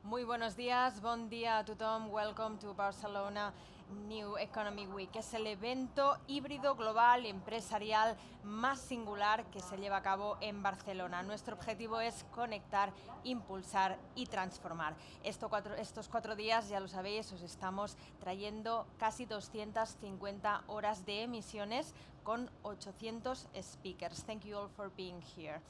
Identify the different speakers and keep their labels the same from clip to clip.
Speaker 1: Muy buenos días, bon dia a tothom. Welcome to Barcelona New Economy Week. Es el evento híbrido global empresarial más singular que se lleva a cabo en Barcelona. Nuestro objetivo es conectar, impulsar y transformar. Estos 4 días, ya lo sabéis, os estamos trayendo casi 250 horas de emisiones con 800 speakers. Thank you all for being here.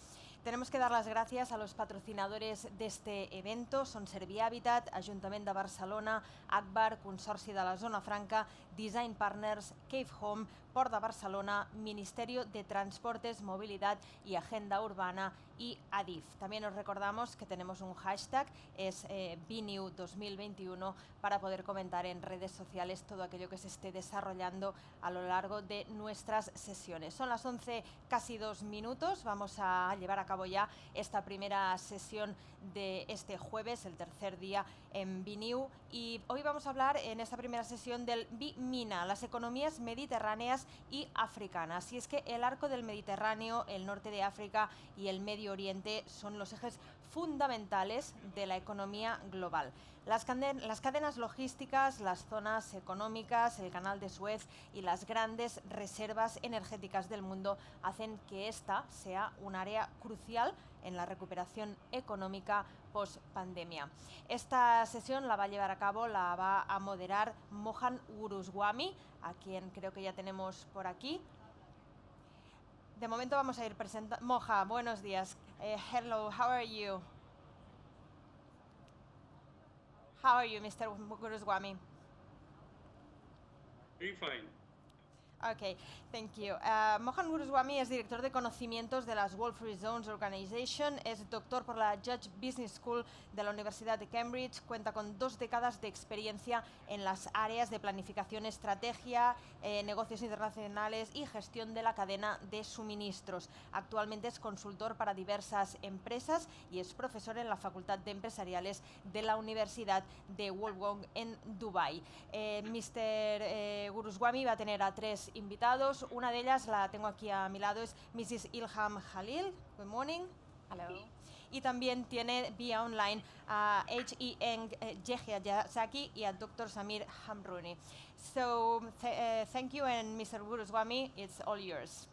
Speaker 1: Tenemos que dar las gracias a los patrocinadores de este evento. Son Servihabitat, Ajuntament de Barcelona, Akbar, Consorci de la Zona Franca, Design Partners, Cave Home, Port de Barcelona, Ministerio de Transportes, Movilidad y Agenda Urbana y ADIF. También os recordamos que tenemos un hashtag, es BNew 2021, para poder comentar en redes sociales todo aquello que se esté desarrollando a lo largo de nuestras sesiones. Son las 11, casi 2 minutos. Vamos a llevar a cabo ya esta primera sesión de este jueves, el tercer día en BNew, y hoy vamos a hablar en esta primera sesión del BMENA, las economías mediterráneas y africanas. Y es que el arco del Mediterráneo, el norte de África y el Medio Oriente son los ejes fundamentales de la economía global. Las cadenas logísticas, las zonas económicas, el canal de Suez y las grandes reservas energéticas del mundo hacen que esta sea un área crucial en la recuperación económica post-pandemia. Esta sesión la va a llevar a cabo, la va a moderar Mohan Guruswamy, a quien creo que ya tenemos por aquí. De momento vamos a ir presentando. Moja, buenos días. Hello, how are you? How are you, Mr. Guruswamy?
Speaker 2: Very fine.
Speaker 1: Ok, thank you. Mohan Guruswamy es director de conocimientos de las World Free Zones Organization, es doctor por la Judge Business School de la Universidad de Cambridge, cuenta con 2 décadas de experiencia en las áreas de planificación, estrategia, negocios internacionales y gestión de la cadena de suministros. Actualmente es consultor para diversas empresas y es profesor en la Facultad de Empresariales de la Universidad de Wollongong en Dubái. Mr. Guruswamy va a tener a 3 invitados. Una de ellas la tengo aquí a mi lado, es Mrs. Ilham Khalil. Good morning.
Speaker 3: Hello.
Speaker 1: Y también tiene vía online a H.E.N. Yehia Zaki y a Dr. Samir Hamrouni. So, thank you, and Mr. Guruswamy, it's all yours.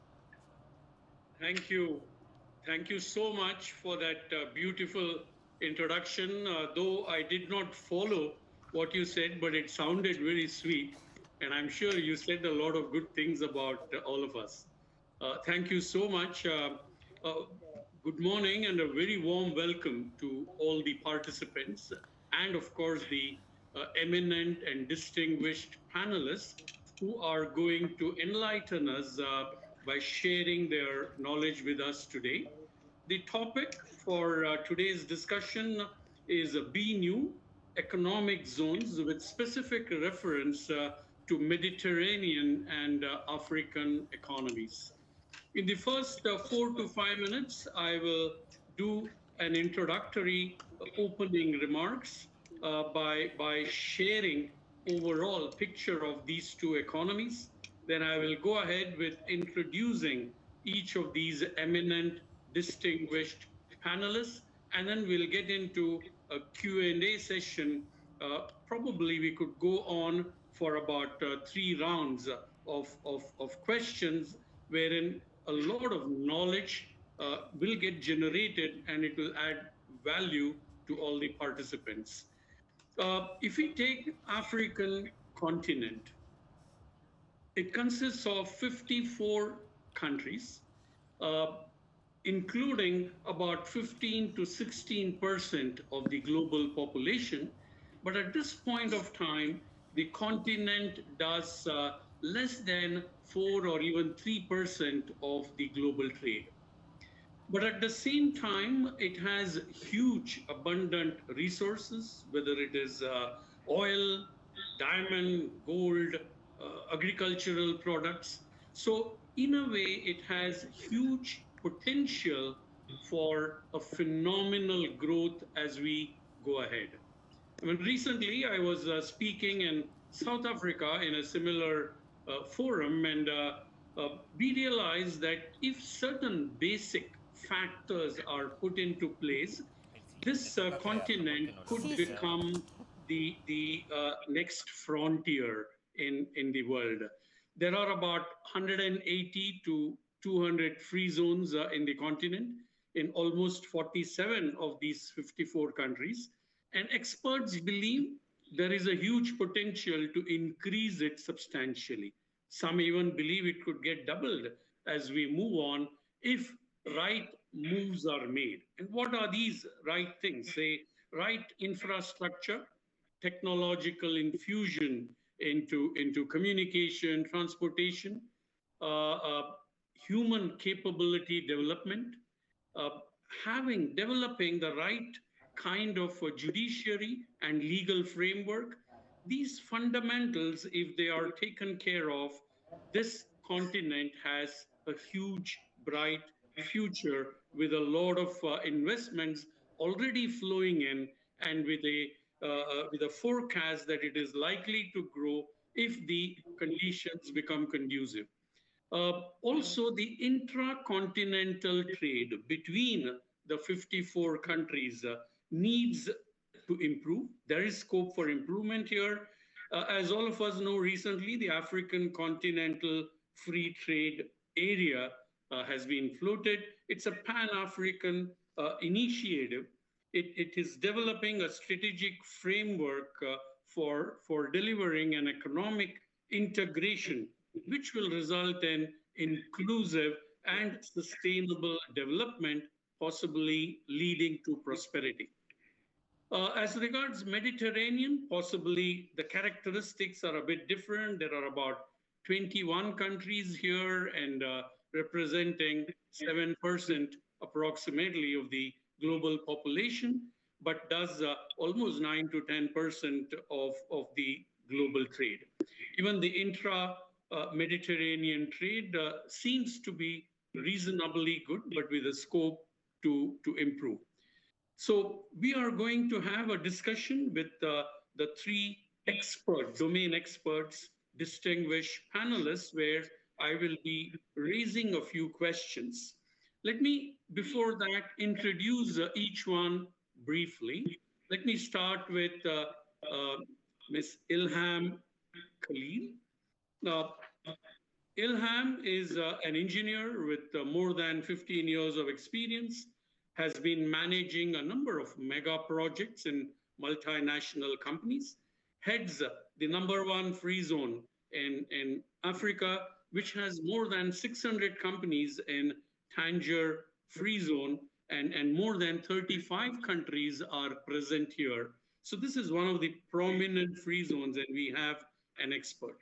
Speaker 2: Thank you. Thank you so much for that beautiful introduction. Though I did not follow what you said, but it sounded very sweet. And I'm sure you said a lot of good things about all of us. Thank you so much. Good morning and a very warm welcome to all the participants and, of course, the eminent and distinguished panelists who are going to enlighten us by sharing their knowledge with us today. The topic for today's discussion is BNew, economic zones, with specific reference to Mediterranean and African economies. In the first 4 to 5 minutes, I will do an introductory opening remarks by sharing overall picture of these 2 economies. Then I will go ahead with introducing each of these eminent, distinguished panelists, and then we'll get into a Q&A session. Probably we could go on for about 3 rounds of questions, wherein a lot of knowledge will get generated and it will add value to all the participants. If we take African continent, it consists of 54 countries, including about 15 to 16% of the global population. But at this point of time, the continent does less than 4 or even 3% of the global trade. But at the same time, it has huge, abundant resources, whether it is oil, diamond, gold, agricultural products. So in a way, it has huge potential for a phenomenal growth as we go ahead. I mean, recently, I was speaking in South Africa in a similar forum, and we realized that if certain basic factors are put into place, this continent could become the next frontier in the world. There are about 180 to 200 free zones in the continent in almost 47 of these 54 countries. And experts believe there is a huge potential to increase it substantially. Some even believe it could get doubled as we move on if right moves are made. And what are these right things? Say, right infrastructure, technological infusion into communication, transportation, uh, uh, human capability development, uh, developing the right kind of judiciary and legal framework. These fundamentals, if they are taken care of, this continent has a huge, bright future with a lot of investments already flowing in, and with a forecast that it is likely to grow if the conditions become conducive. Also, the intracontinental trade between the 54 countries needs to improve. There is scope for improvement here. As all of us know, recently the African Continental Free Trade Area has been floated. It's a pan-African initiative. It is developing a strategic framework for delivering an economic integration which will result in inclusive and sustainable development, possibly leading to prosperity. As regards Mediterranean, possibly the characteristics are a bit different. There are about 21 countries here and representing 7% approximately of the global population, but does almost 9 to 10% of the global trade. Even the Mediterranean trade seems to be reasonably good, but with a scope to improve. So we are going to have a discussion with the three domain experts, distinguished panelists, where I will be raising a few questions. Let me, before that, introduce each one briefly. Let me start with Ms. Ilham Khalil. Now, Ilham is an engineer with more than 15 years of experience, has been managing a number of mega projects in multinational companies, heads the #1 free zone in Africa, which has more than 600 companies in Tangier free zone, and more than 35 countries are present here. So this is one of the prominent free zones, and we have an expert.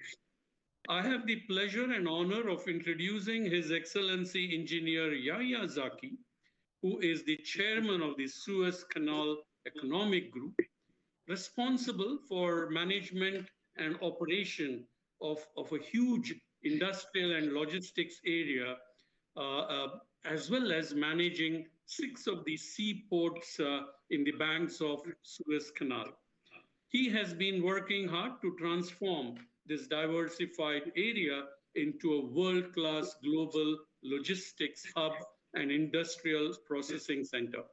Speaker 2: I have the pleasure and honor of introducing His Excellency Engineer Yahya Zaki, who is the chairman of the Suez Canal Economic Group, responsible for management and operation of a huge industrial and logistics area, as well as managing 6 of the seaports in the banks of Suez Canal. He has been working hard to transform this diversified area into a world-class global logistics hub and industrial processing center.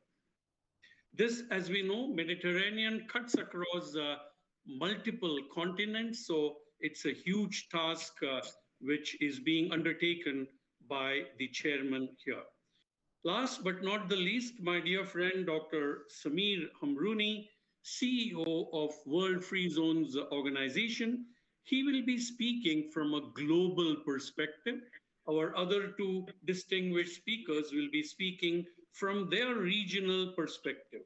Speaker 2: This, as we know, Mediterranean cuts across multiple continents, so it's a huge task which is being undertaken by the chairman here. Last but not the least, my dear friend, Dr. Samir Hamrouni, CEO of World Free Zones Organization. He will be speaking from a global perspective. Our other 2 distinguished speakers will be speaking from their regional perspective.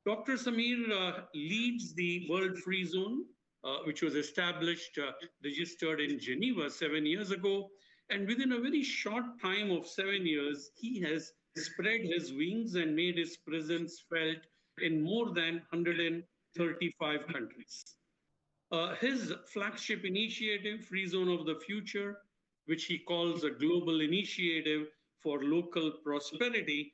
Speaker 2: Dr. Samir leads the World Free Zone, which was established, registered in Geneva 7 years ago. And within a very short time of 7 years, he has spread his wings and made his presence felt in more than 135 countries. His flagship initiative, Free Zone of the Future, which he calls a global initiative for local prosperity,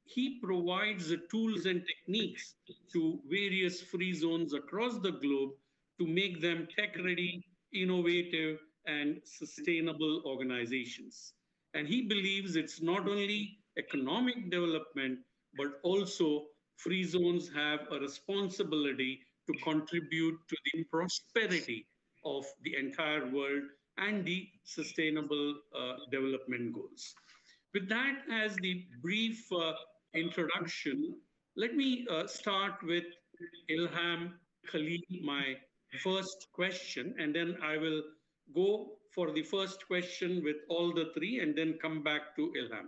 Speaker 2: he provides the tools and techniques to various free zones across the globe to make them tech-ready, innovative, and sustainable organizations. And he believes it's not only economic development, but also free zones have a responsibility to contribute to the prosperity of the entire world and the sustainable development goals. With that as the brief introduction, let me start with Ilham Khalil, my first question, and then I will go for the first question with all the three and then come back to Ilham.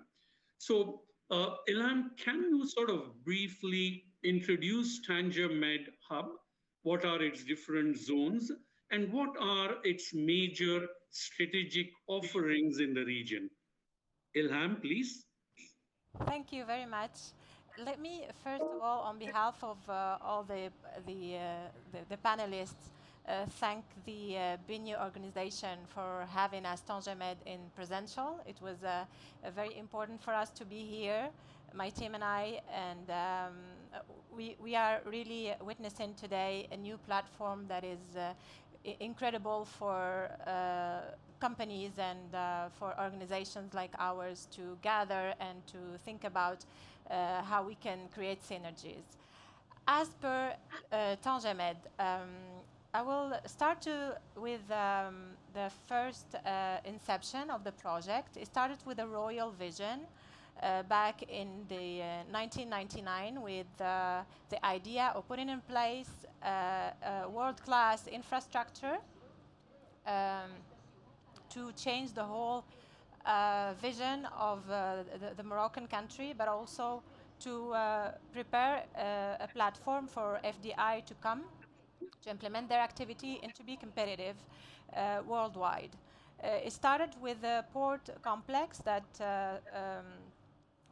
Speaker 2: So, Ilham, can you sort of briefly introduce Tanger Med Hub? What are its different zones and what are its major strategic offerings in the region? Ilham, please.
Speaker 3: Thank you very much. Let me first of all, on behalf of all the panelists, thank the BNU organization for having us Tangemed in presential. It was very important for us to be here, my team and I, and we are really witnessing today a new platform that is incredible for companies and for organizations like ours to gather and to think about how we can create synergies. As per Tangemed, I will start with the first inception of the project. It started with a royal vision back in the 1999 with the idea of putting in place a world-class infrastructure to change the whole vision of the Moroccan country, but also to prepare a platform for FDI to come, to implement their activity and to be competitive worldwide. It started with a port complex that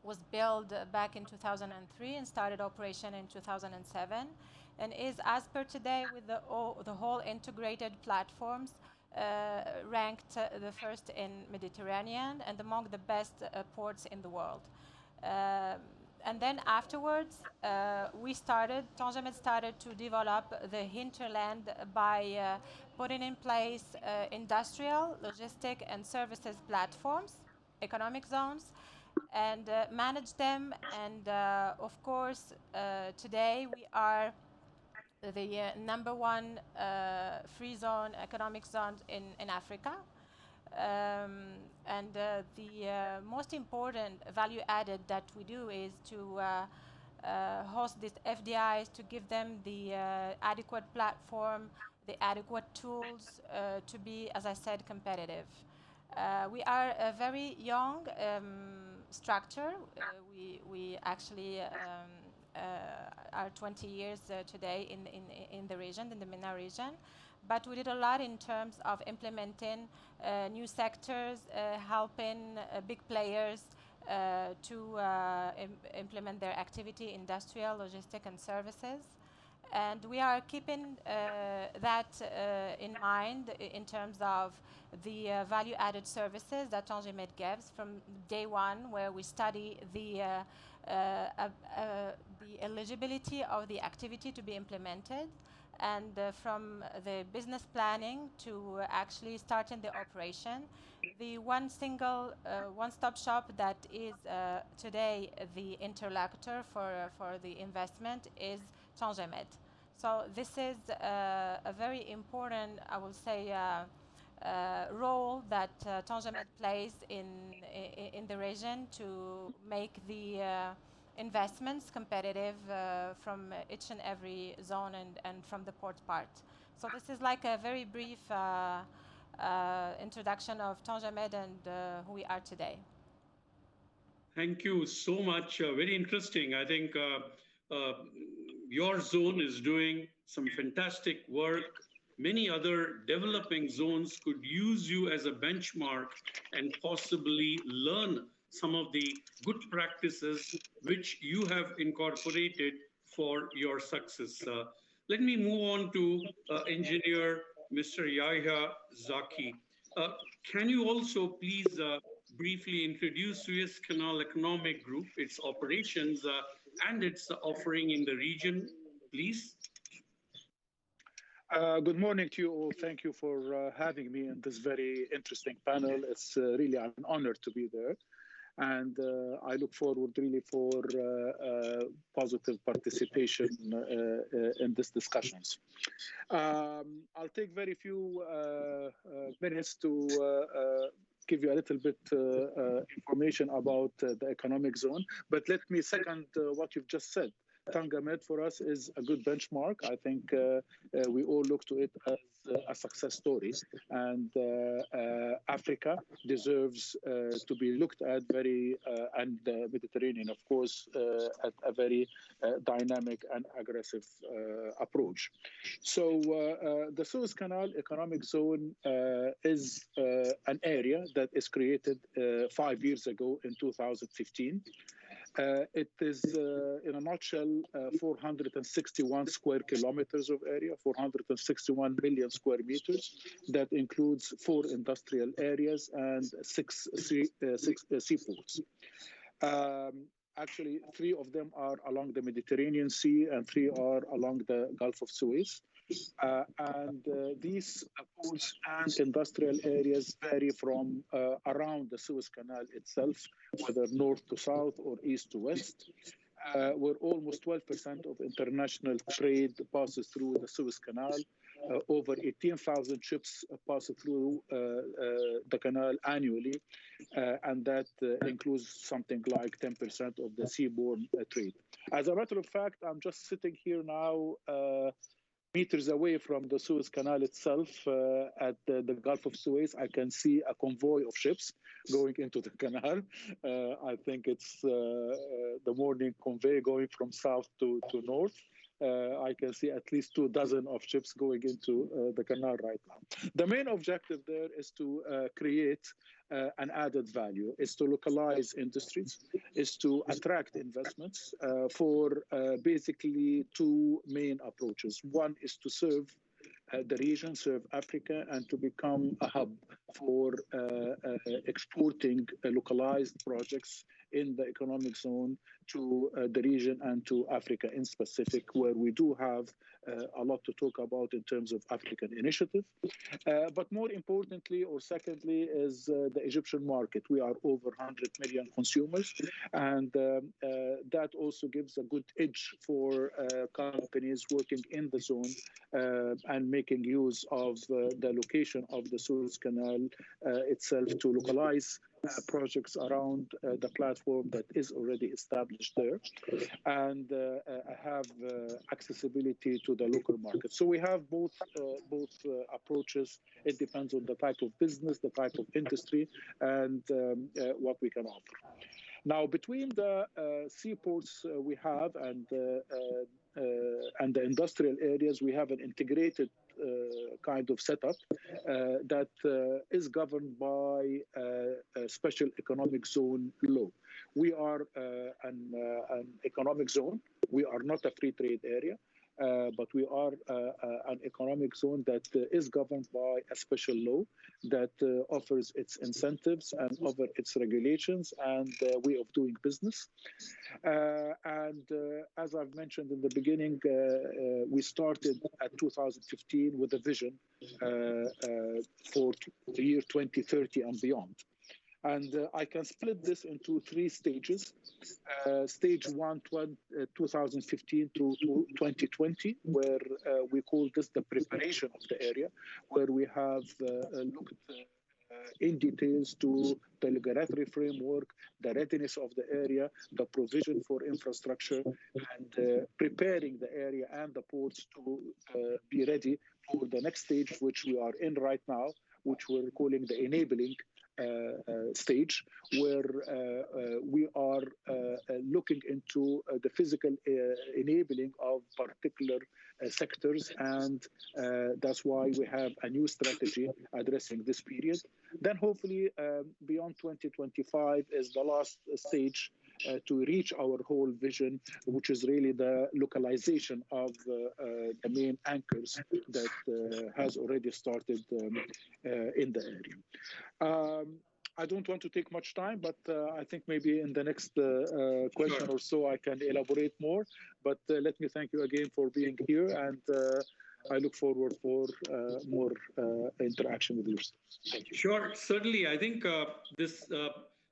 Speaker 3: was built back in 2003 and started operation in 2007, and is, as per today, with the whole integrated platforms, ranked the first in Mediterranean and among the best ports in the world. And then afterwards, Tangemed started to develop the hinterland by putting in place industrial, logistic, and services platforms, economic zones, and manage them. And of course, today we are the number one free zone, economic zone in Africa. And the most important value added that we do is to host these FDIs, to give them the adequate platform, the adequate tools to be, as I said, competitive. We are a very young structure. We actually are 20 years today in the region, in the MENA region. But we did a lot in terms of implementing new sectors, helping big players to implement their activity, industrial, logistic, and services. And we are keeping that in mind in terms of the value-added services that Tangemed gives from day one, where we study the eligibility of the activity to be implemented, and from the business planning to actually starting the operation. The one-stop shop that is today the interlocutor for the investment is Tangemed. So this is a very important, I will say, role that Tangemed plays in the region to make the investments competitive from each and every zone and from the port part. So this is like a very brief introduction of Tangemed and who we are today.
Speaker 2: Thank you so much. Very interesting. I think your zone is doing some fantastic work. Many other developing zones could use you as a benchmark and possibly learn some of the good practices which you have incorporated for your success. Let me move on to engineer Mr. Yahya Zaki. Can you also please briefly introduce Suez Canal Economic Group, its operations, and its offering in the region, please?
Speaker 4: Good morning to you all. Thank you for having me in this very interesting panel. It's really an honor to be there. And I look forward really for positive participation in these discussions. I'll take very few minutes to give you a little bit information about the economic zone. But let me second what you've just said. Tangamed for us is a good benchmark. I think we all look to it as a success story, and Africa deserves to be looked at very, and the Mediterranean, of course, at a very dynamic and aggressive approach. So the Suez Canal Economic Zone is an area that is created 5 years ago in 2015. It is, in a nutshell, 461 square kilometers of area, 461 million square meters. That includes 4 industrial areas and 6 seaports. Actually, 3 of them are along the Mediterranean Sea and 3 are along the Gulf of Suez. These ports and industrial areas vary from around the Suez Canal itself, whether north to south or east to west, where almost 12% of international trade passes through the Suez Canal. Over 18,000 ships pass through the canal annually, and that includes something like 10% of the seaborne trade. As a matter of fact, I'm just sitting here now meters away from the Suez Canal itself at the Gulf of Suez. I can see a convoy of ships going into the canal. I think it's the morning convoy going from south to north. I can see at least 2 dozen of ships going into the canal right now. The main objective there is to create an added value, is to localize industries, is to attract investments for basically 2 main approaches. One is to serve the region, serve Africa, and to become a hub for exporting localized projects in the economic zone to the region and to Africa in specific, where we do have a lot to talk about in terms of African initiative. But more importantly, or secondly, is the Egyptian market. We are over 100 million consumers, and that also gives a good edge for companies working in the zone and making use of the location of the Suez Canal itself to localize projects around the platform that is already established there, and have accessibility to the local market. So we have both approaches. It depends on the type of business, the type of industry, and what we can offer. Now, between the seaports we have and the industrial areas, we have an integrated kind of setup that is governed by a special economic zone law. We are an economic zone. We are not a free trade area. But we are an economic zone that is governed by a special law that offers its incentives and offers its regulations and way of doing business. As I've mentioned in the beginning, we started at 2015 with a vision for the year 2030 and beyond. And I can split this into 3 stages. Stage 1, 2015 to 2020, where we call this the preparation of the area, where we have looked in details to the regulatory framework, the readiness of the area, the provision for infrastructure, and preparing the area and the ports to be ready for the next stage, which we are in right now, which we're calling the enabling stage, where we are looking into the physical enabling of particular sectors, and that's why we have a new strategy addressing this period. Then hopefully beyond 2025 is the last stage to reach our whole vision, which is really the localization of the main anchors that has already started in the area. I don't want to take much time, but I think maybe in the next question or so I can elaborate more. But let me thank you again for being here, and I look forward for more interaction with you. Thank you.
Speaker 2: Sure, certainly. I think this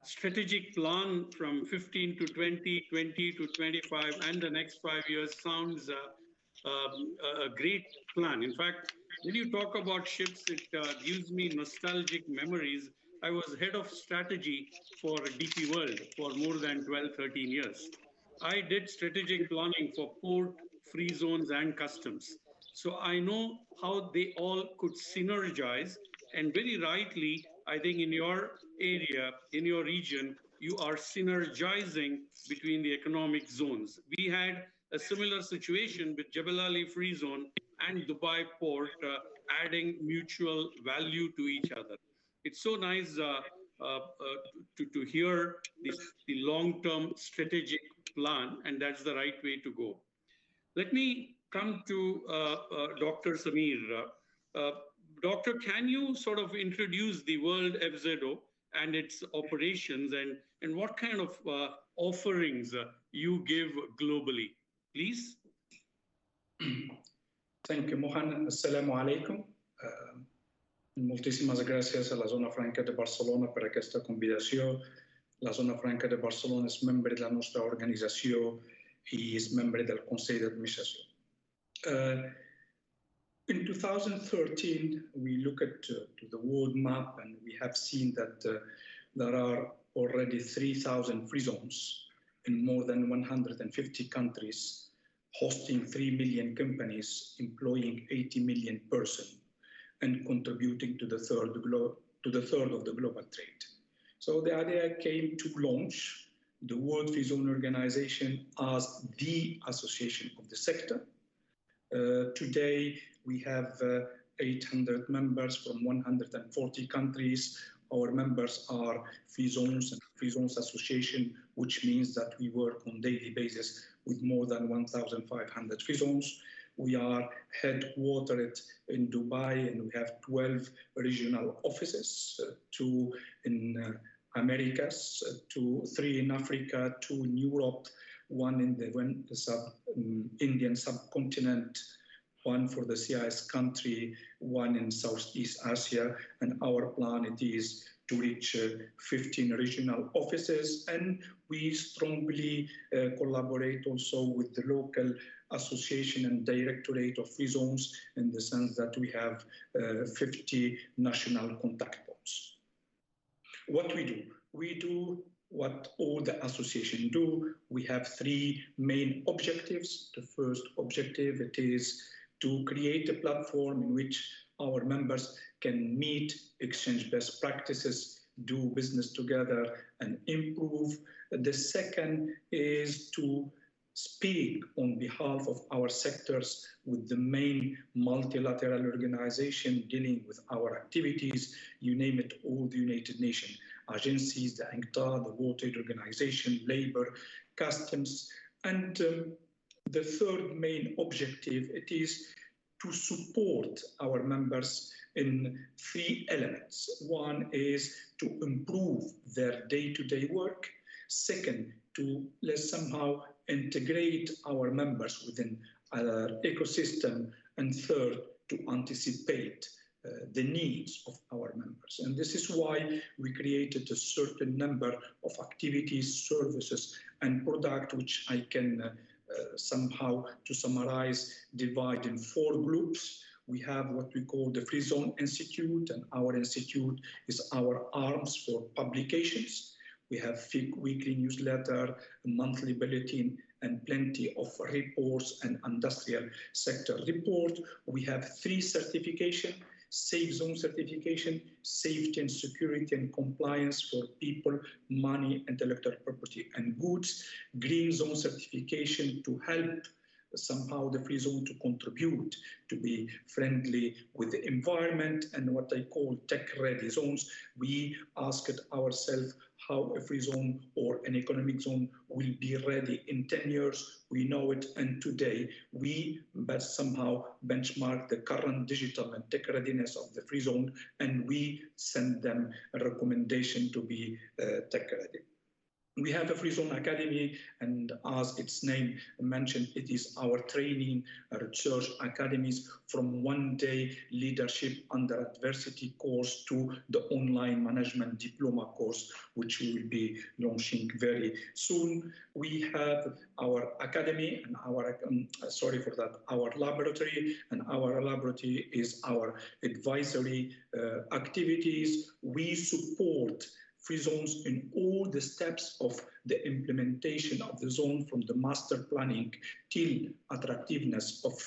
Speaker 2: strategic plan from 15 to 20, 20 to 25, and the next 5 years sounds a great plan. In fact, when you talk about ships, it gives me nostalgic memories. I was head of strategy for DP World for more than 12, 13 years. I did strategic planning for port, free zones, and customs. So I know how they all could synergize. And very rightly, I think in your area, in your region, you are synergizing between the economic zones. We had a similar situation with Jebel Ali Free Zone and Dubai Port, adding mutual value to each other. It's so nice to hear the long-term strategic plan, and that's the right way to go. Let me come to Dr. Samir. Doctor, can you sort of introduce the World FZO and its operations and what kind of offerings you give globally, please?
Speaker 5: Thank you, Mohan. Assalamu alaikum. Muchísimas gracias a la Zona Franca de Barcelona per aquesta convidació. La Zona Franca de Barcelona és membre de la nostra organització i és membre del Consell d'Administració. In 2013, we look at to the world map and we have seen that there are already 3,000 free zones in more than 150 countries, hosting 3 million companies, employing 80 million persons, and contributing to the third of the global trade. So the idea came to launch the World Free Zone Organization as the association of the sector. Today, we have 800 members from 140 countries. Our members are free zones and free zones association, which means that we work on daily basis with more than 1,500 free zones. We are headquartered in Dubai, and we have 12 regional offices, 2 in Americas, 3 in Africa, 2 in Europe, 1 in the Indian subcontinent, 1 for the CIS country, 1 in Southeast Asia, and our plan it is to reach 15 regional offices, and we strongly collaborate also with the local association and directorate of free zones in the sense that we have 50 national contact points. What we do what all the association do. We have 3 main objectives. The first objective it is to create a platform in which our members can meet, exchange best practices, do business together, and improve. The second is to speak on behalf of our sectors with the main multilateral organization dealing with our activities, you name it, all the United Nations agencies, the UNCTAD, the World Trade Organization, labor, customs. And the third main objective, it is to support our members in 3 elements. One is to improve their day-to-day work. Second, to let's somehow integrate our members within our ecosystem. And third, to anticipate the needs of our members. And this is why we created a certain number of activities, services, and products, which I can somehow, to summarize, divide in 4 groups. We have what we call the Free Zone Institute, and our institute is our arms for publications. We have weekly newsletter, monthly bulletin, and plenty of reports and industrial sector report. We have 3 certifications: Safe Zone certification, safety and security and compliance for people, money, intellectual property, and goods. Green Zone certification to help somehow the free zone to contribute to be friendly with the environment, and what I call tech-ready zones. We asked ourselves how a free zone or an economic zone will be ready in 10 years. We know it, and today we somehow benchmark the current digital and tech readiness of the free zone, and we send them a recommendation to be tech ready. We have a Free Zone Academy, and as its name mentioned, it is our training research academies, from one-day leadership under adversity course to the online management diploma course, which we will be launching very soon. We have our academy and our, our laboratory, and our laboratory is our advisory activities. We support free zones in all the steps of the implementation of the zone, from the master planning till attractiveness of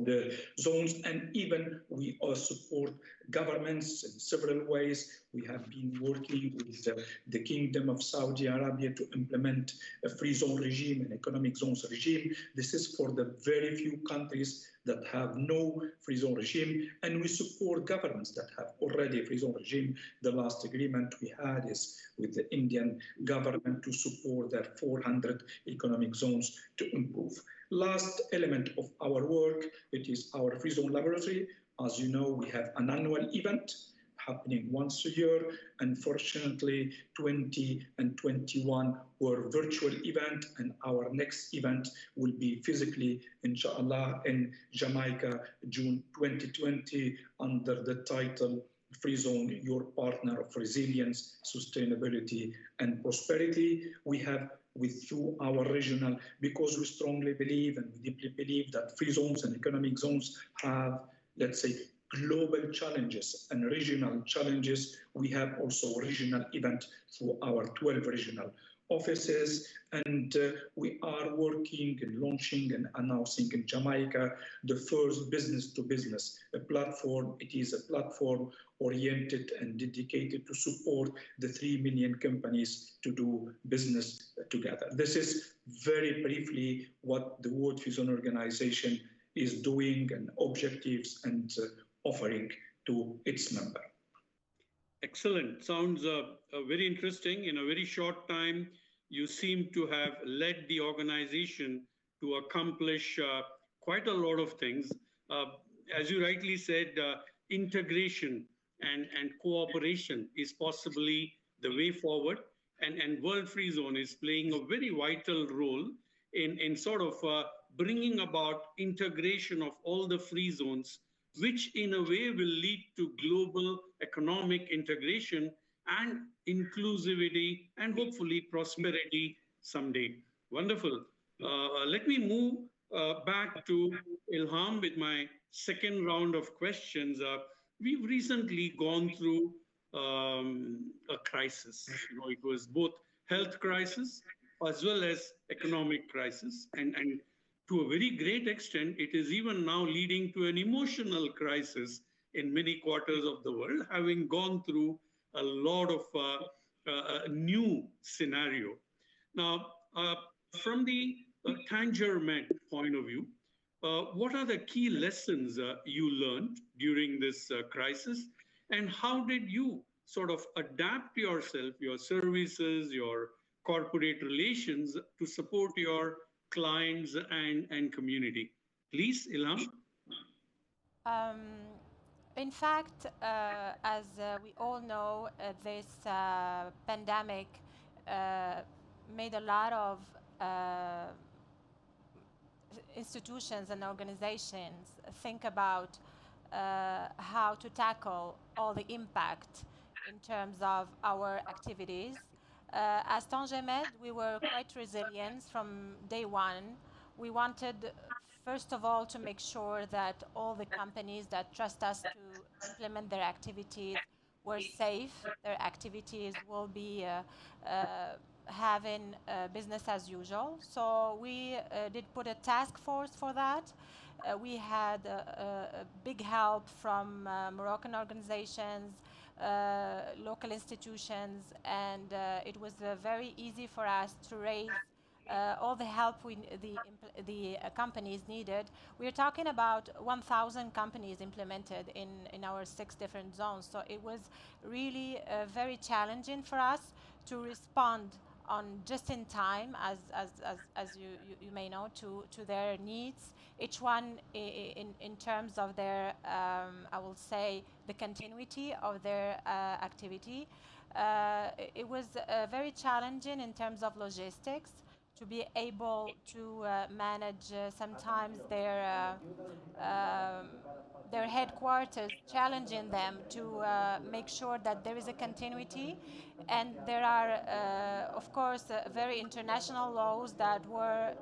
Speaker 5: the zones. And even we support governments in several ways. We have been working with the Kingdom of Saudi Arabia to implement a free zone regime, an economic zones regime. This is for the very few countries that have no free zone regime, and we support governments that have already a free zone regime. The last agreement we had is with the Indian government to support their 400 economic zones to improve. Last element of our work, it is our free zone laboratory. As you know, we have an annual event happening once a year. Unfortunately, 20 and 21 were virtual event, and our next event will be physically, inshallah, in Jamaica, June 2020, under the title Free Zone, Your Partner of Resilience, Sustainability, and Prosperity. We have through our regional, because we strongly believe and we deeply believe that free zones and economic zones have, let's say, global challenges and regional challenges. We have also a regional event through our 12 regional offices, and we are working and launching and announcing in Jamaica the first business-to-business platform. It is a platform oriented and dedicated to support the 3 million companies to do business together. This is very briefly what the World Free Zone Organization is doing, and objectives and offering to its member.
Speaker 2: Excellent. Sounds very interesting. In a very short time, you seem to have led the organization to accomplish quite a lot of things. As you rightly said, integration and cooperation is possibly the way forward. And World Free Zone is playing a very vital role in sort of bringing about integration of all the free zones, which in a way will lead to global economic integration and inclusivity and hopefully prosperity someday. Wonderful. Let me move back to Ilham with my second round of questions. We've recently gone through a crisis. You know, it was both health crisis as well as economic crisis, and to a very great extent, it is even now leading to an emotional crisis in many quarters of the world, having gone through a lot of new scenario. Now, from the Tangerment point of view, what are the key lessons you learned during this crisis, and how did you sort of adapt yourself, your services, your corporate relations to support your clients and community? Please, Ilham.
Speaker 3: In fact, as we all know, this pandemic made a lot of institutions and organizations think about how to tackle all the impact in terms of our activities. As Tangemed, we were quite resilient from day one. We wanted, first of all, to make sure that all the companies that trust us to implement their activities were safe. Their activities will be having business as usual. So we did put a task force for that. We had a big help from Moroccan organizations, local institutions, and it was very easy for us to raise all the help the companies needed. We are talking about 1,000 companies implemented in our 6 different zones. So it was really very challenging for us to respond on just in time, as you may know, to their needs. Each one in terms of their, I will say, the continuity of their activity. it was very challenging in terms of logistics to be able to manage sometimes their headquarters, challenging them to make sure that there is a continuity. And there are, of course, very international laws that were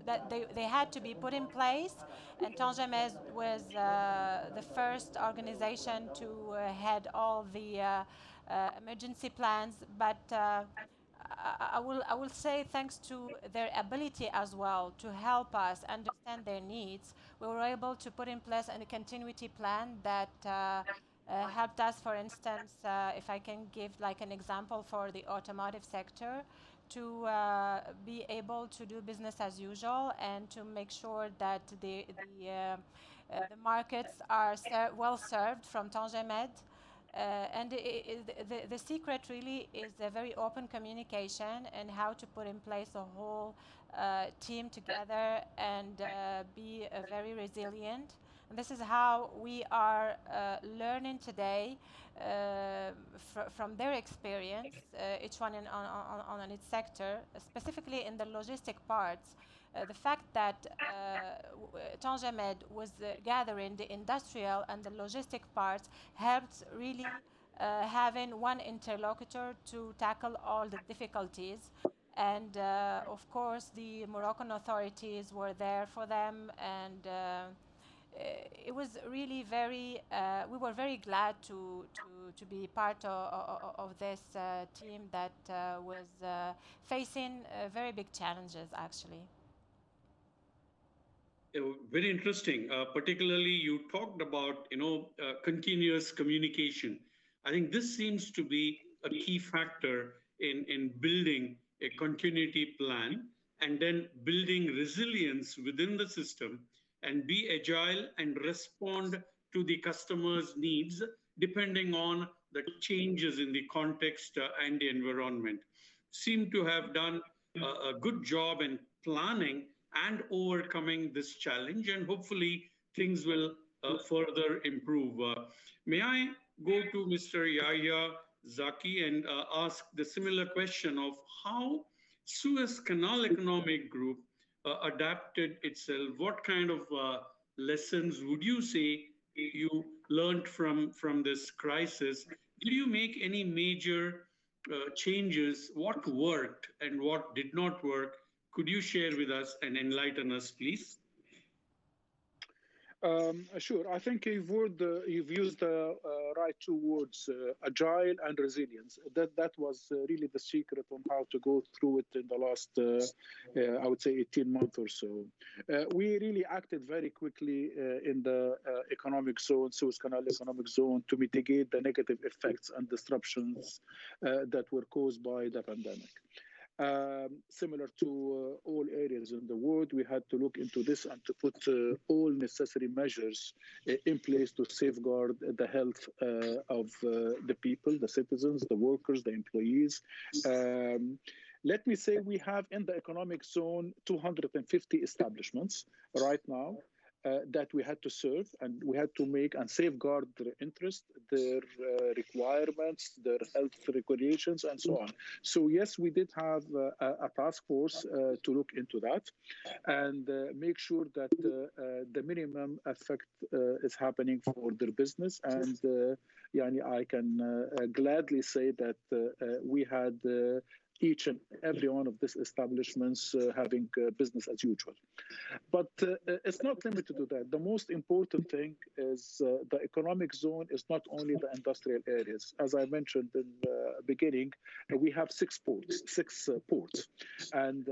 Speaker 3: that they had to be put in place, and Tanjamed was the first organization to head all the emergency plans. But I will say thanks to their ability as well to help us understand their needs, we were able to put in place a continuity plan that helped us. For instance, if I can give like an example for the automotive sector, to be able to do business as usual and to make sure that the markets are well served from Tanjamed. And the secret really is a very open communication and how to put in place a whole team together and be very resilient. And this is how we are learning today from their experience, each one on its sector, specifically in the logistic parts. The fact that Tanjamed was gathering the industrial and the logistic parts helped really having one interlocutor to tackle all the difficulties. And of course, the Moroccan authorities were there for them, and it was really very. We were very glad to be part of this team that was facing very big challenges, actually.
Speaker 2: Very interesting. Particularly, you talked about continuous communication. I think this seems to be a key factor in building a continuity plan and then building resilience within the system and be agile and respond to the customer's needs depending on the changes in the context and the environment. Seem to have done a good job in planning and overcoming this challenge, and hopefully things will further improve. May I go to Mr. Yahya Zaki and ask the similar question of how Suez Canal Economic Group adapted itself? What kind of lessons would you say you learned from this crisis? Did you make any major changes? What worked and what did not work? Could you share with us and enlighten us, please?
Speaker 4: Sure. I think you've used the right two words, agile and resilience. That was really the secret on how to go through it in the last, I would say, 18 months or so. We really acted very quickly in the economic zone, Suez Canal economic zone, to mitigate the negative effects and disruptions that were caused by the pandemic. Similar to all areas in the world, we had to look into this and to put all necessary measures in place to safeguard the health of the people, the citizens, the workers, the employees. Let me say we have in the economic zone 250 establishments right now that we had to serve, and we had to make and safeguard their interest, their requirements, their health regulations, and so on. So yes, we did have a task force to look into that and make sure that the minimum effect is happening for their business. And I can gladly say that we had each and every one of these establishments having business as usual. But it's not limited to that. The most important thing is the economic zone is not only the industrial areas. As I mentioned in the beginning, we have six ports. And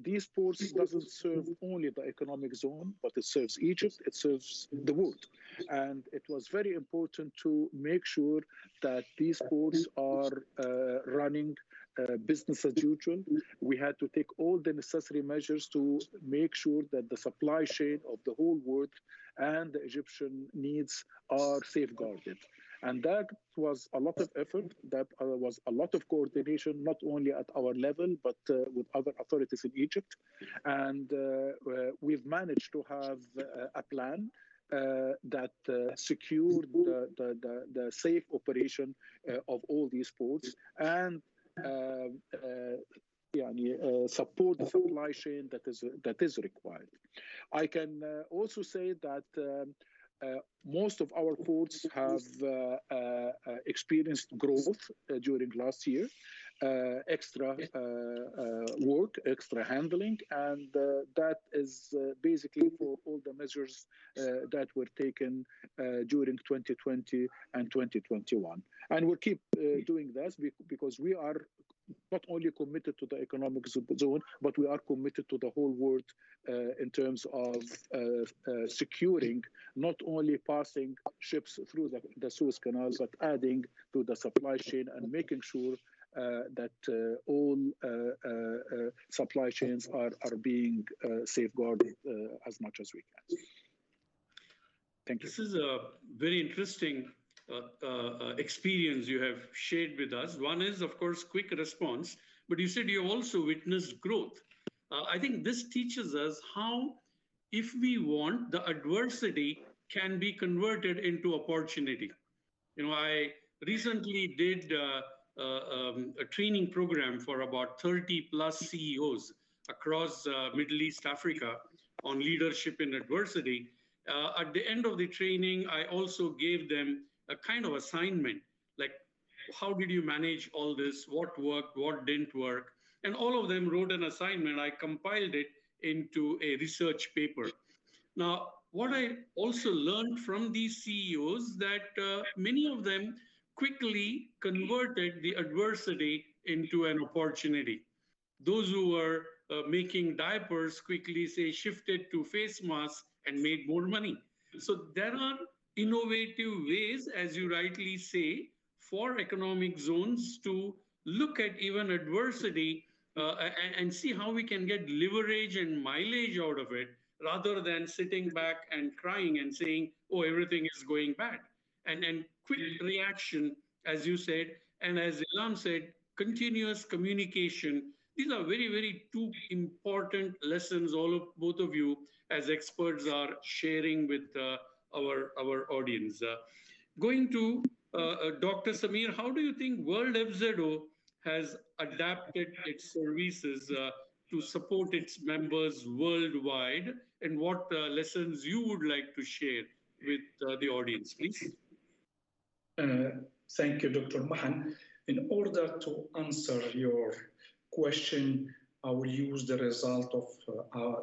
Speaker 4: these ports doesn't serve only the economic zone, but it serves Egypt, it serves the world. And it was very important to make sure that these ports are running business as usual. We had to take all the necessary measures to make sure that the supply chain of the whole world and the Egyptian needs are safeguarded. And that was a lot of effort. That was a lot of coordination, not only at our level, but with other authorities in Egypt. And we've managed to have a plan that secure the safe operation of all these ports and support the supply chain that is required. I can also say that most of our ports have experienced growth during last year, extra work, extra handling, and that is basically for all the measures that were taken during 2020 and 2021. And we'll keep doing this because we are not only committed to the economic zone, but we are committed to the whole world in terms of securing not only passing ships through the Suez Canal, but adding to the supply chain and making sure that all supply chains are being safeguarded as much as we can. Thank you.
Speaker 2: This is a very interesting experience you have shared with us. One is, of course, quick response, but you said you also witnessed growth. I think this teaches us how, if we want, the adversity can be converted into opportunity. You know, I recently did a training program for about 30 plus CEOs across Middle East Africa on leadership in adversity. At the end of the training, I also gave them a kind of assignment, like how did you manage all this, what worked, what didn't work, and all of them wrote an assignment. I compiled it into a research paper. Now, what I also learned from these CEOs that many of them quickly converted the adversity into an opportunity. Those who were making diapers quickly, say, shifted to face masks and made more money. So there are innovative ways, as you rightly say, for economic zones to look at even adversity and see how we can get leverage and mileage out of it, rather than sitting back and crying and saying, oh, everything is going bad. And quick reaction, as you said, and as Ilham said, continuous communication. These are very, very two important lessons both of you as experts are sharing with our audience. Going to Dr. Samir, how do you think World FZO has adapted its services to support its members worldwide, and what lessons you would like to share with the audience, please?
Speaker 5: Thank you, Dr. Mahan. In order to answer your question, I will use the result of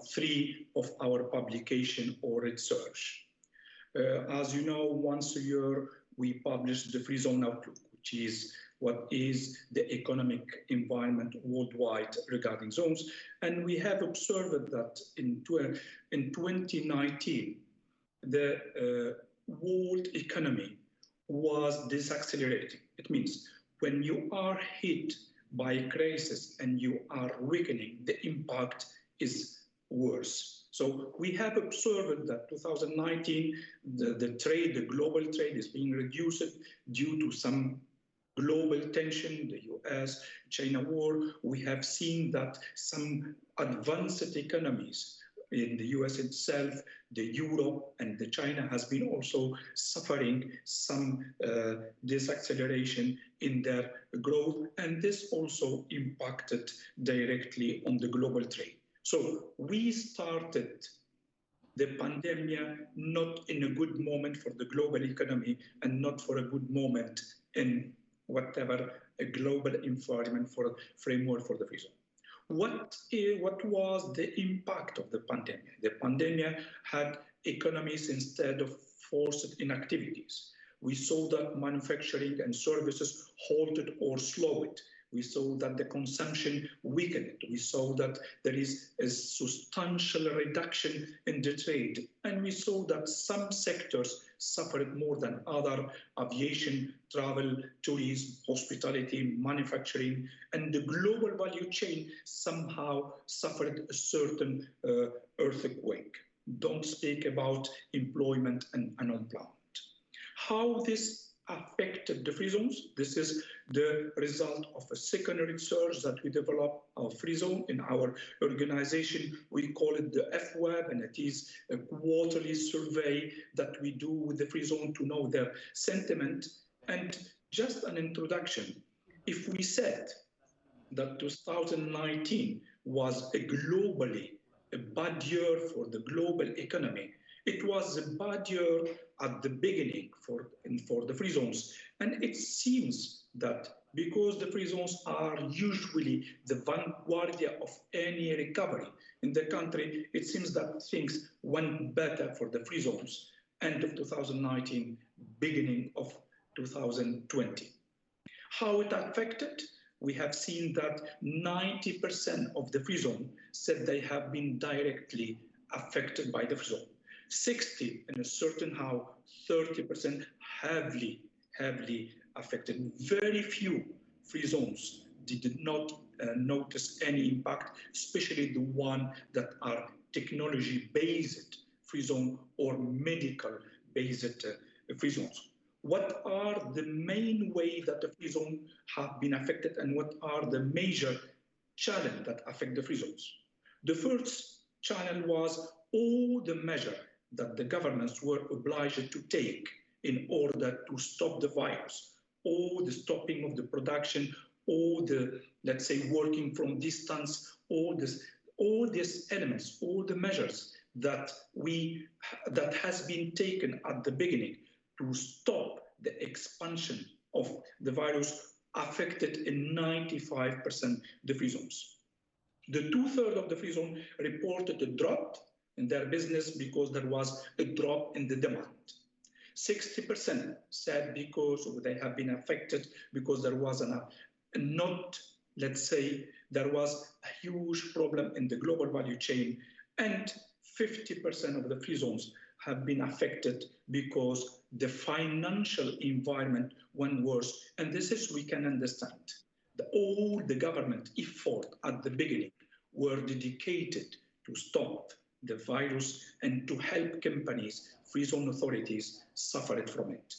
Speaker 5: 3 of our publication or research. As you know, once a year, we publish the Free Zone Outlook, which is what is the economic environment worldwide regarding zones. And we have observed that in 2019, the world economy was decelerating. It means when you are hit by a crisis and you are weakening, the impact is worse. So we have observed that 2019, the global trade is being reduced due to some global tension, the US-China war. We have seen that some advanced economies in the US itself, the Europe and the China has been also suffering some deceleration in their growth, and this also impacted directly on the global trade. So we started the pandemic not in a good moment for the global economy and not for a good moment in whatever a global environment for framework for the free zone. What was the impact of the pandemic? The pandemic had economies instead of forced inactivities. We saw that manufacturing and services halted or slowed. We saw that the consumption weakened. We saw that there is a substantial reduction in the trade. And we saw that some sectors suffered more than other: aviation, travel, tourism, hospitality, manufacturing, and the global value chain somehow suffered a certain earthquake. Don't speak about employment and unemployment. How this affected the free zones. This is the result of a second research that we developed our free zone in our organization. We call it the FWAB, and it is a quarterly survey that we do with the free zone to know their sentiment. And just an introduction, if we said that 2019 was globally a bad year for the global economy, it was a bad year at the beginning for the free zones. And it seems that because the free zones are usually the vanguardia of any recovery in the country, it seems that things went better for the free zones end of 2019, beginning of 2020. How it affected? We have seen that 90% of the free zone said they have been directly affected by the free zone. 60 in a certain how, 30% heavily affected. Very few free zones did not notice any impact, especially the one that are technology-based free zone or medical-based free zones. What are the main ways that the free zone have been affected, and what are the major challenges that affect the free zones? The first challenge was all the measures that the governments were obliged to take in order to stop the virus, all the stopping of the production, all the, let's say, working from distance, all these elements, all the measures that has been taken at the beginning to stop the expansion of the virus affected in 95% the free zones. The 2/3 of the free zone reported a drop in their business because there was a drop in the demand. 60% said because they have been affected because there was there was a huge problem in the global value chain, and 50% of the free zones have been affected because the financial environment went worse. And this is, we can understand, all the government effort at the beginning were dedicated to stop the virus and to help companies, free zone authorities, suffered from it.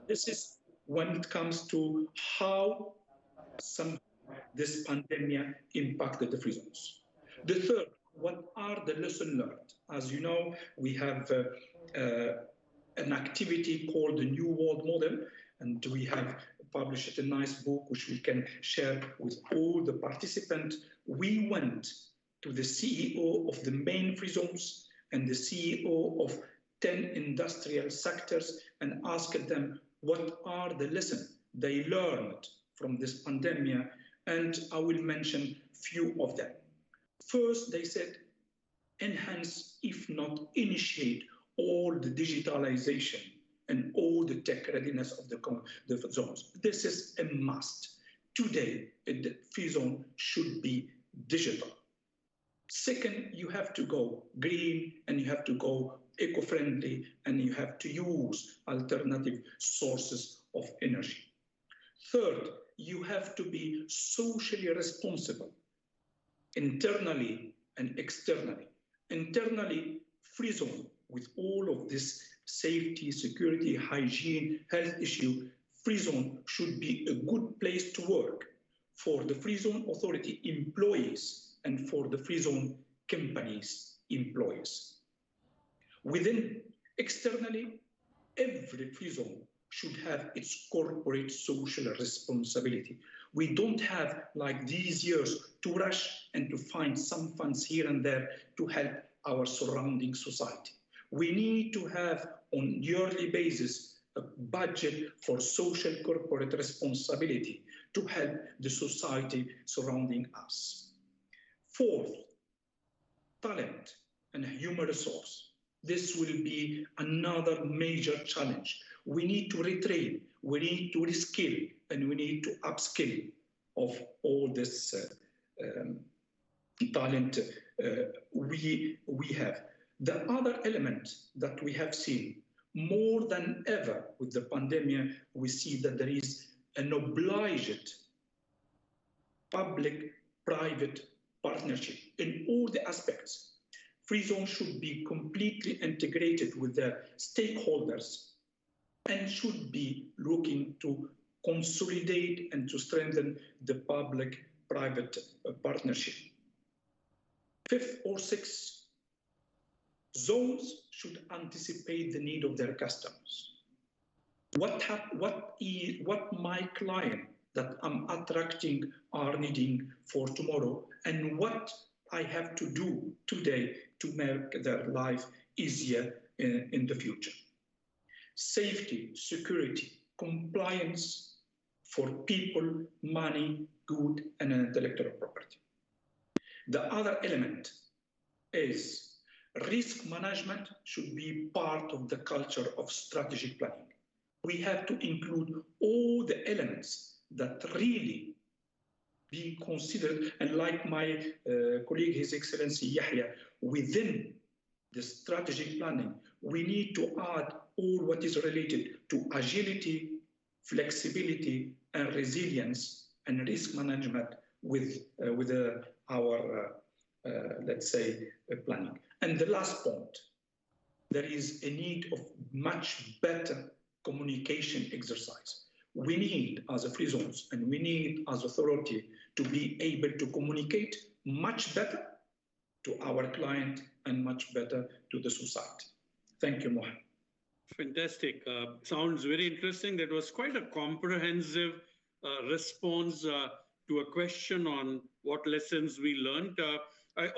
Speaker 5: This is when it comes to how this pandemic impacted the free zones. The third, what are the lessons learned? As you know, we have an activity called the New World Model, and we have published a nice book which we can share with all the participants. We went to the CEO of the main free zones and the CEO of 10 industrial sectors and asked them what are the lessons they learned from this pandemic, and I will mention few of them. First, they said, enhance, if not initiate, all the digitalization and all the tech readiness of the zones. This is a must. Today, the free zone should be digital. Second, you have to go green and you have to go eco-friendly and you have to use alternative sources of energy. Third, you have to be socially responsible, internally and externally. Internally, free zone with all of this safety, security, hygiene, health issue, free zone should be a good place to work for the free zone authority employees and for the free zone companies employees. Within externally, every free zone should have its corporate social responsibility. We don't have, like these years, to rush and to find some funds here and there to help our surrounding society. We need to have on yearly basis a budget for social corporate responsibility to help the society surrounding us. Fourth, talent and human resource. This will be another major challenge. We need to retrain, we need to reskill, and we need to upskill of all this talent we have. The other element that we have seen more than ever with the pandemic, we see that there is an obliged public-private partnership in all the aspects. Free zone should be completely integrated with their stakeholders, and should be looking to consolidate and to strengthen the public-private partnership. Fifth or sixth, zones should anticipate the need of their customers. What my client that I'm attracting are needing for tomorrow, and what I have to do today to make their life easier in the future. Safety, security, compliance for people, money, good, and intellectual property. The other element is risk management should be part of the culture of strategic planning. We have to include all the elements that really be considered, and like my colleague, His Excellency Yahya, within the strategic planning, we need to add all what is related to agility, flexibility, and resilience and risk management with our, let's say, planning. And the last point, there is a need of much better communication exercise. We need, as a free zones, and we need, as authority, to be able to communicate much better to our client and much better to the society. Thank you, Mohammed.
Speaker 2: Fantastic. Sounds very interesting. That was quite a comprehensive response to a question on what lessons we learned.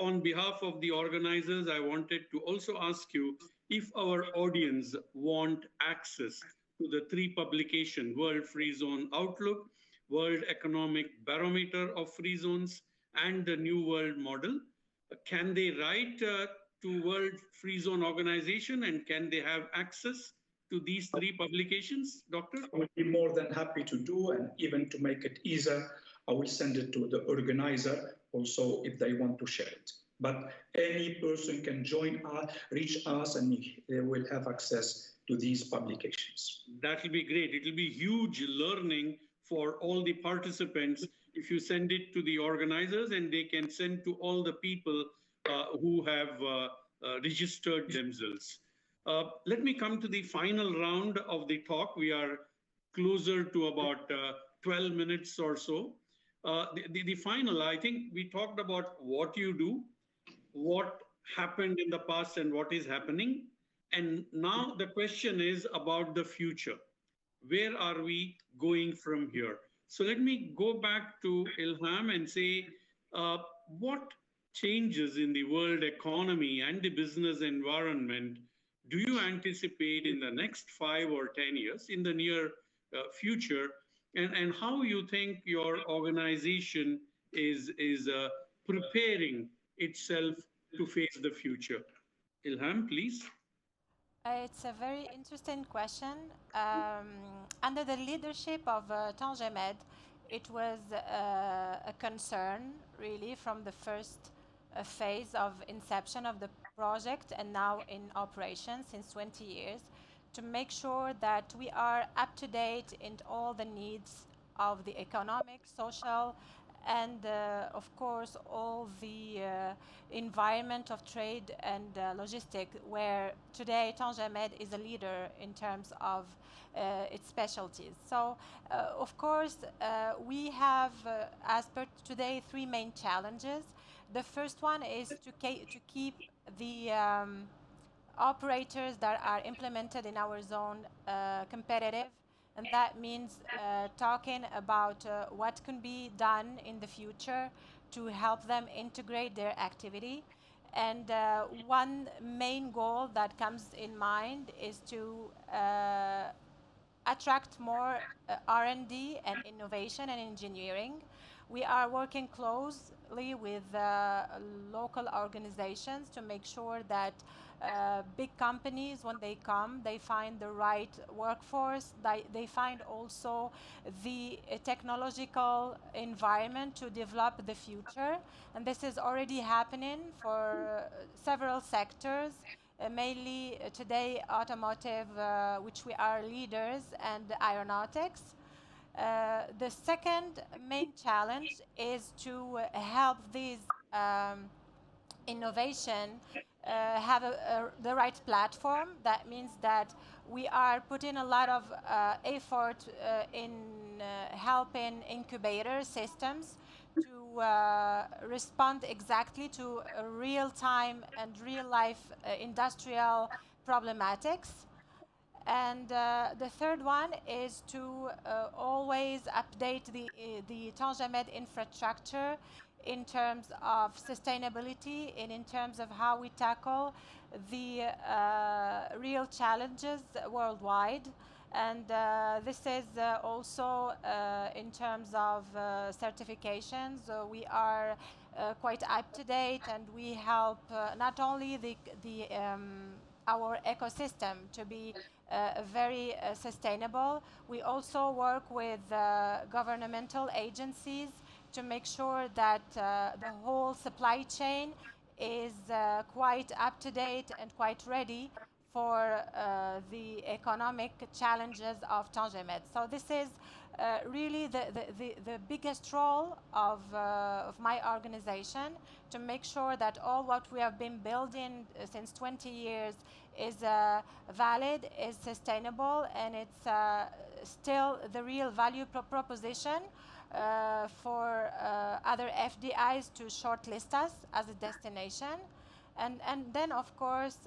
Speaker 2: On behalf of the organizers, I wanted to also ask you if our audience want access to the three publications, World Free Zone Outlook, World Economic Barometer of Free Zones, and the New World Model. Can they write to World Free Zone Organization, and can they have access to these three publications, Doctor?
Speaker 5: I would be more than happy to do, and even to make it easier, I will send it to the organizer also if they want to share it. But any person can join us, reach us, and they will have access to these publications.
Speaker 2: That will be great. It will be huge learning for all the participants if you send it to the organizers, and they can send to all the people who have registered themselves. Let me come to the final round of the talk. We are closer to about 12 minutes or so. The final, I think we talked about what you do, what happened in the past and what is happening. And now the question is about the future. Where are we going from here? So let me go back to Ilham and say, what changes in the world economy and the business environment do you anticipate in the next 5 or 10 years, in the near future, and how you think your organization is preparing itself to face the future? Ilham, please.
Speaker 3: It's a very interesting question. Under the leadership of Tangemed, it was a concern, really, from the first phase of inception of the project and now in operation since 20 years, to make sure that we are up to date in all the needs of the economic, social, and of course all the environment of trade and logistics, where today Tangemed is a leader in terms of its specialties. So of course we have as per today 3 main challenges. The first one is to keep the operators that are implemented in our zone competitive, and that means talking about what can be done in the future to help them integrate their activity. And one main goal that comes in mind is to attract more R&D and innovation and engineering. We are working closely with local organizations to make sure that big companies, when they come, they find the right workforce. They find also the technological environment to develop the future. And this is already happening for several sectors. Mainly today automotive, which we are leaders, and aeronautics. The second main challenge is to help these innovation have the right platform. That means that we are putting a lot of effort in helping incubator systems to respond exactly to real-time and real-life industrial problematics. And the third one is to always update the Tanjamed infrastructure in terms of sustainability and in terms of how we tackle the real challenges worldwide. And this is also in terms of certifications. We are quite up to date, and we help not only our ecosystem to be very sustainable. We also work with governmental agencies to make sure that the whole supply chain is quite up to date and quite ready for the economic challenges of Tanjamed. So this is really the biggest role of my organization, to make sure that all what we have been building since 20 years is valid, is sustainable, and it's still the real value proposition for other FDIs to shortlist us as a destination. And then, of course,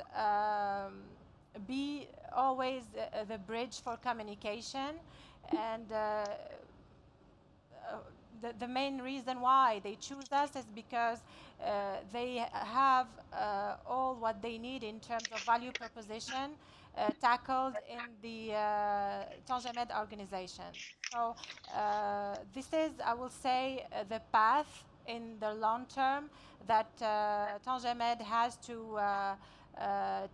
Speaker 3: be always the bridge for communication. And the main reason why they choose us is because they have all what they need in terms of value proposition tackled in the Tanjamed organization. So this is, I will say, the path in the long term that Tanjamed has to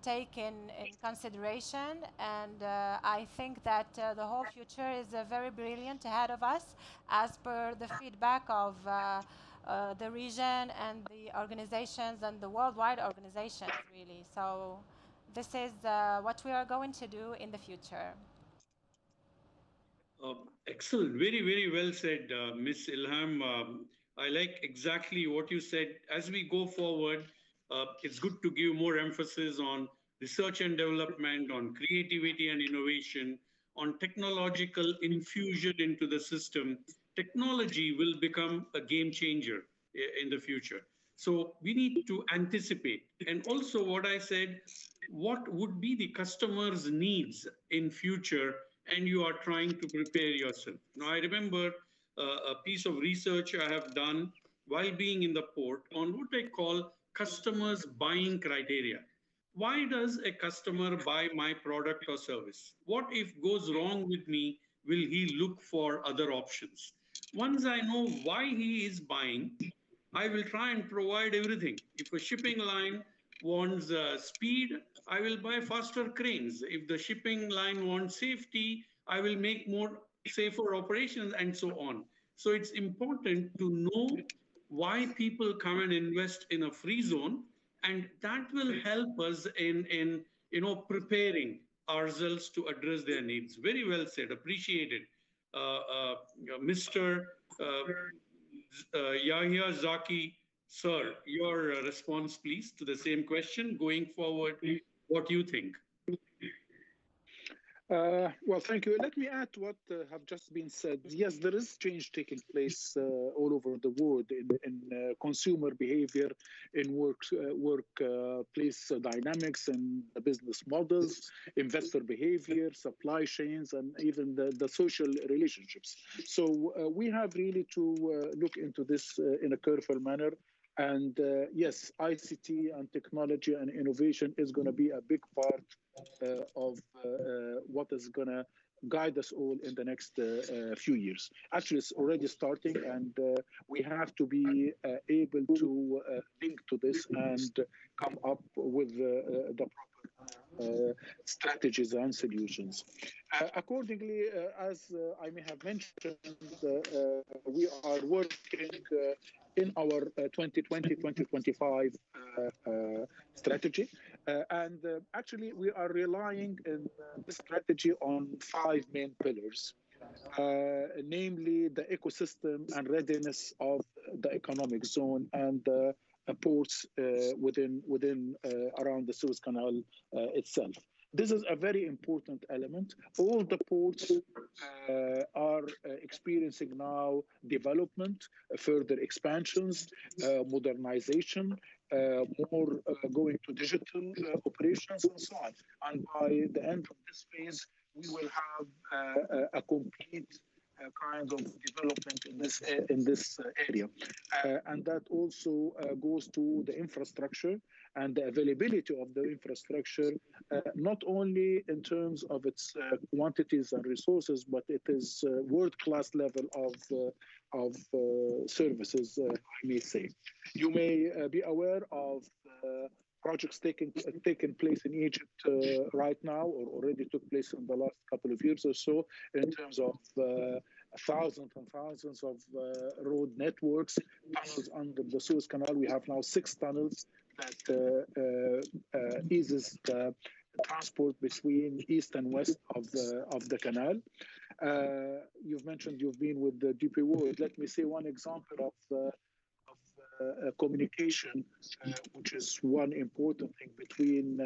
Speaker 3: take in consideration, and I think that the whole future is very brilliant ahead of us, as per the feedback of the region and the organizations and the worldwide organizations, really. So this is what we are going to do in the future.
Speaker 2: Excellent. Very, very well said, Miss Ilham. I like exactly what you said. As we go forward, it's good to give more emphasis on research and development, on creativity and innovation, on technological infusion into the system. Technology will become a game changer in the future. So we need to anticipate. And also what I said, what would be the customer's needs in future, and you are trying to prepare yourself. Now, I remember a piece of research I have done while being in the port on what I call customers' buying criteria. Why does a customer buy my product or service? What if goes wrong with me? Will he look for other options? Once I know why he is buying, I will try and provide everything. If a shipping line wants speed, I will buy faster cranes. If the shipping line wants safety, I will make more safer operations, and so on. So it's important to know why people come and invest in a free zone, and that will help us in preparing ourselves to address their needs. Very well said. Appreciated, Mr. Yahya Zaki, sir. Your response, please, to the same question. Going forward, what do you think?
Speaker 4: Well, thank you. Let me add to what have just been said. Yes, there is change taking place all over the world in consumer behavior, in workplace dynamics, and business models, investor behavior, supply chains, and even the social relationships. So we have really to look into this in a careful manner. And yes, ICT and technology and innovation is going to be a big part of what is going to guide us all in the next few years. Actually, it's already starting, and we have to be able to link to this and come up with the proper strategies and solutions. Accordingly, as I may have mentioned, we are working in our 2020-2025 strategy. And actually, we are relying in this strategy on 5 main pillars, namely the ecosystem and readiness of the economic zone and the ports within around the Suez Canal itself. This is a very important element. All the ports are experiencing now development, further expansions, modernization, more going to digital operations and so on. And by the end of this phase, we will have a complete kind of development in this area. And that also goes to the infrastructure and the availability of the infrastructure, not only in terms of its quantities and resources, but it is world-class level of services, I may say. You may be aware of projects taking place in Egypt right now, or already took place in the last couple of years or so, in terms of thousands and thousands of road networks, tunnels under the Suez Canal. We have now 6 tunnels that eases the transport between east and west of the canal. You've mentioned you've been with the DP World. Let me say one example of communication, which is one important thing between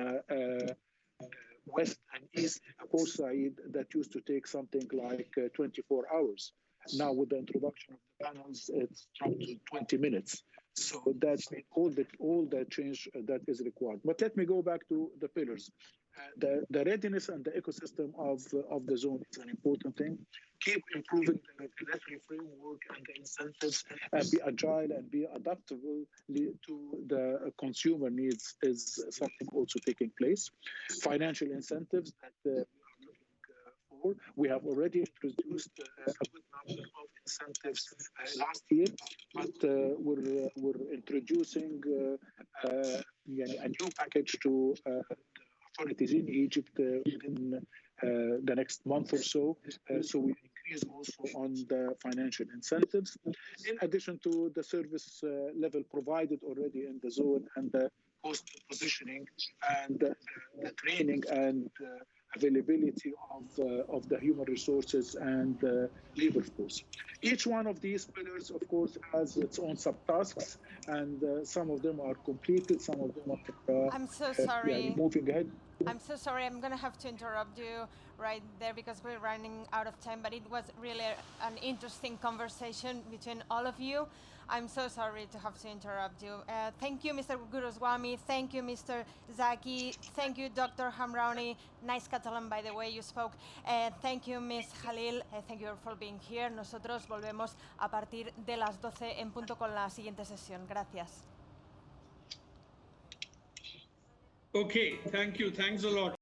Speaker 4: west and east, Port Said, that used to take something like 24 hours. Now, with the introduction of the tunnels, it's dropped to 20 minutes. So that's all the change that is required. But let me go back to the pillars. The readiness and the ecosystem of the zone is an important thing. Keep improving the regulatory framework and the incentives, and be agile and be adaptable to the consumer needs is something also taking place. Financial incentives that we are looking for. We have already introduced a good number of incentives last year, but we're introducing a new package to authorities in Egypt within the next month or so. So we increase also on the financial incentives, in addition to the service level provided already in the zone and the cost positioning and the training and availability of the human resources and labor force. Each one of these pillars, of course, has its own subtasks, and some of them are completed, some of them are
Speaker 1: I'm so sorry.
Speaker 4: moving ahead.
Speaker 1: I'm so sorry, I'm going to have to interrupt you right there because we're running out of time, but it was really an interesting conversation between all of you. I'm so sorry to have to interrupt you. Thank you, Mr. Guruswamy. Thank you, Mr. Zaki. Thank you, Dr. Hamraoui. Nice Catalan, by the way, you spoke. Thank you, Ms. Khalil. Thank you for being here. Nosotros volvemos a partir de las 12 en punto con la siguiente sesión. Gracias.
Speaker 2: Okay, thank you. Thanks a lot.